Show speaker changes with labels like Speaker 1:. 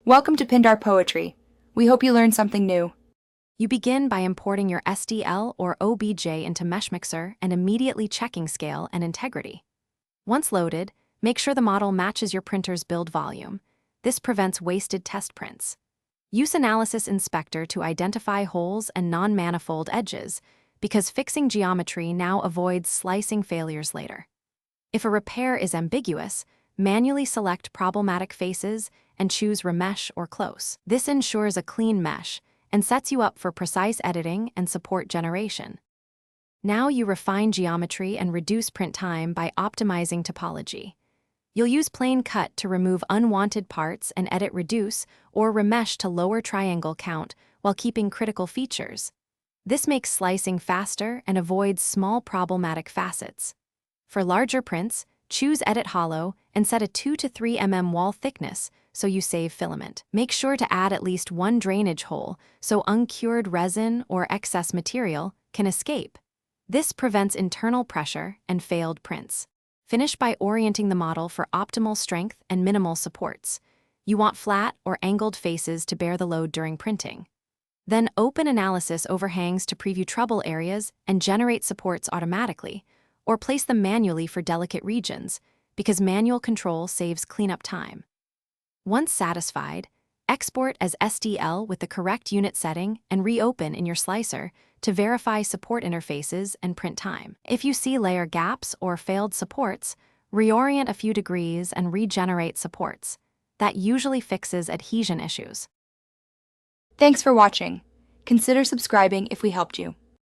Speaker 1: Welcome to Pindar Poetry. We hope you learned something new.
Speaker 2: You begin by importing your SDL or OBJ into Meshmixer and immediately checking scale and integrity. Once loaded, make sure the model matches your printer's build volume. This prevents wasted test prints. Use Analysis Inspector to identify holes and non-manifold edges, because fixing geometry now avoids slicing failures later. If a repair is ambiguous, manually select problematic faces and choose Remesh or Close. This ensures a clean mesh and sets you up for precise editing and support generation. Now you refine geometry and reduce print time by optimizing topology. You'll use Plane Cut to remove unwanted parts and edit Reduce or Remesh to lower triangle count while keeping critical features. This makes slicing faster and avoids small problematic facets. For larger prints, choose Edit Hollow and set a 2 to 3 mm wall thickness so you save filament. Make sure to add at least one drainage hole so uncured resin or excess material can escape. This prevents internal pressure and failed prints. Finish by orienting the model for optimal strength and minimal supports. You want flat or angled faces to bear the load during printing. Then open Analysis Overhangs to preview trouble areas and generate supports automatically, or place them manually for delicate regions, because manual control saves cleanup time. Once satisfied, export as SDL with the correct unit setting and reopen in your slicer to verify support interfaces and print time. If you see layer gaps or failed supports, reorient a few degrees and regenerate supports. That usually fixes adhesion issues.
Speaker 1: Thanks for watching. Consider subscribing if we helped you.